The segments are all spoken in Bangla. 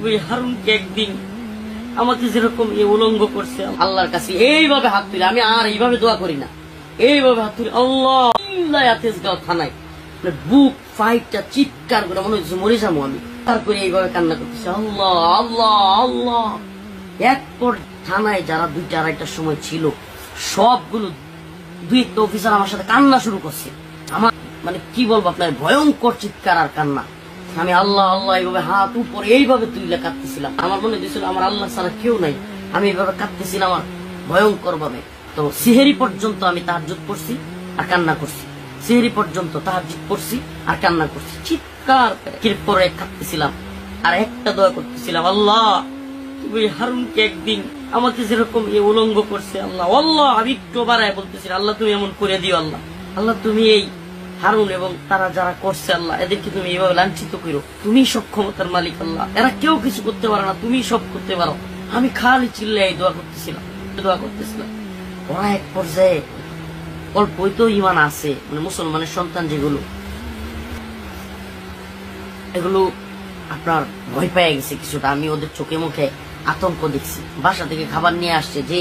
ওই হারুনকে একদিন আমাকে যেরকম উলঙ্গ করছে, আল্লাহর কাছে এইভাবে হাত তুলে, আমি আর এইভাবে দোয়া করি না, এইভাবে হাত তুলে আল্লাহ তেজগাঁও থানায় বুক ফাইটটা চিৎকার করে মনে হচ্ছে মরে যাবো আমি, তারপরে এইভাবে কান্না করতেছে আল্লাহ আল্লাহ আল্লাহ। এরপর থানায় যারা 2টা 2:30টার সময় ছিল সবগুলো 2-1টা অফিসার আমার সাথে কান্না শুরু করছে। আমার মানে কি বলবো আপনার, ভয়ঙ্কর চিৎকার আর কান্না। আমি আল্লাহ আল্লাহ এইভাবে হাত উপরে এইভাবে তুলে কাঁদতেছিলাম। আমার মনে দিয়েছিল আমার আল্লাহ ছাড়া কেউ নাই, আমি এইভাবে কাঁদতেছিলাম আর ভয়ঙ্কর ভাবে। তো সিহেরি পর্যন্ত আমি তাহাজ্জুদ পড়ছি আর কান্না করছি, সিহেরি পর্যন্ত তাহাজ্জুদ পড়ছি আর কান্না করছি, চিৎকার করে কাঁদতেছিলাম আর একটা দোয়া করতেছিলাম আল্লাহ ওই হারুনকে একদিন আমাকে যেরকম উলঙ্গ করছে আল্লাহ আল্লাহ, আমি একটু বাড়ায় বলতেছিলাম আল্লাহ তুমি এমন করে দিও, আল্লাহ আল্লাহ তুমি এই হারুন এবং তারা যারা করছে আল্লাহ এদেরকে তুমি এইভাবে লাঞ্ছিত করো, তুমি সব ক্ষমতার মালিক আল্লাহ, এরা কেউ কিছু করতে পারে না, তুমি সব করতে পারো। আমি খালি চিল্লাই দোয়া করতেছিলাম। ওরা এক পর্যায়ে অল্পই তো ইমান আছে, মানে মুসলমানের সন্তান যেগুলো, এগুলো আপনার ভয় পেয়ে গেছে কিছুটা। আমি ওদের চোখে মুখে আতঙ্ক দেখছি। বাসা থেকে খাবার নিয়ে আসছে, যে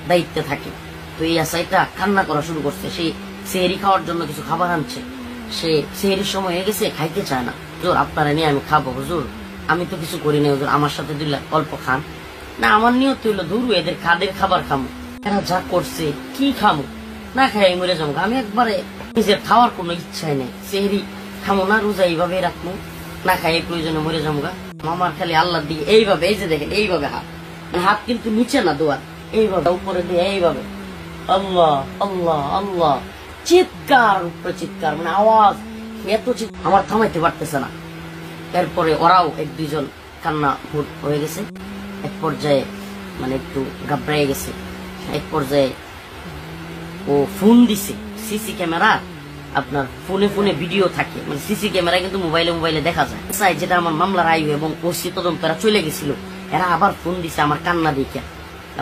দায়িত্বে থাকে, তো এই আসাইটা কান্না করা শুরু করছে। সেই সেহেরি খাওয়ার জন্য কিছু খাবার আনছে, সে সেহেরির সময় হয়ে গেছে, খাইতে চায় না। হুজুর আপনারা নিয়ে আমি খাবো, হুজুর আমি তো কিছু করি না, হুজুর আমার সাথে দিলে অল্প খান না। আমার নিয়ত হইল ধরু এদের খাবার খামো, এরা যা করছে কি খামো, না খাই মরে যাবো। আমি একবারে নিজের খাওয়ার কোনো ইচ্ছাই নেই, সেহেরি খামো না, রোজা এইভাবে রাখবো, না খাই প্রয়োজনে মরে যাবো। আমার খালি আল্লাহর দিকে এইভাবে, এই যে দেখেন এইভাবে হাত, হাত কিন্তু নিচে না দোয়ার, এইভাবে উপরে দিয়ে এইভাবে আল্লাহ আল্লাহ আল্লাহ, চিৎকার উপরে চিৎকার, মানে আওয়াজ এত আমার থামাইতে পারতেছে না। এরপরে ওরাও 1-2 জন কান্না হয়ে গেছে, এক পর্যায়ে মানে একটু ঘাবড়াই গেছে। এক পর্যায়ে ও ফোন দিছে, সিসি ক্যামেরা আপনার ফোনে ভিডিও থাকে, মানে সিসি ক্যামেরা কিন্তু মোবাইলে দেখা যায়, যেটা আমার মামলার আইব এবং ওসি তদন্তরা চলে গেছিল, এরা আবার ফোন দিছে আমার কান্না দেখে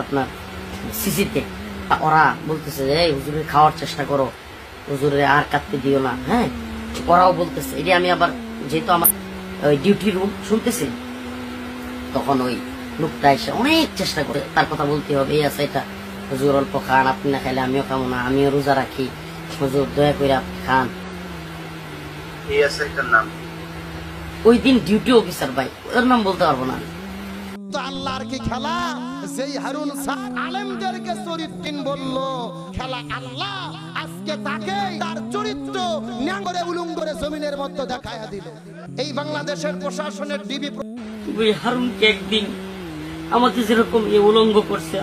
আপনার সিসিতে। ওরা বলতেছে যে হুজুরের খাওয়ার চেষ্টা করো, হুজুরে আর কাটতে দিও না। হ্যাঁ, ওরাও বলতেছে এটা। আমি আবার যেহেতু আমার ডিউটি রুম শুনতেছি, তখন ওই লোকটা এসে অনেক চেষ্টা করে তার কথা বলতে হবে, এই আছে এটা হুজুর অল্প খান, আপনি না খাইলে আমিও খাবো না, আমিও রোজা রাখি, হুজুর দয়া করে আপনি খান। ওই দিন ডিউটি অফিসার ভাই, ওর নাম বলতে পারবো না। আল্লাহর কি খেলা, যেই হারুন আলেমদেরকে চরিত্রহীন বললো, খেলা আল্লাহ আজকে তাকে তার চরিত্র ন্যাঙ্গরে উলুঙ্গরে জমিনের মধ্যে দেখায়া দিল। এই বাংলাদেশের প্রশাসনের ডিবি ওই হারুনকে একদিন আমাকে যেরকম উলঙ্গ করছে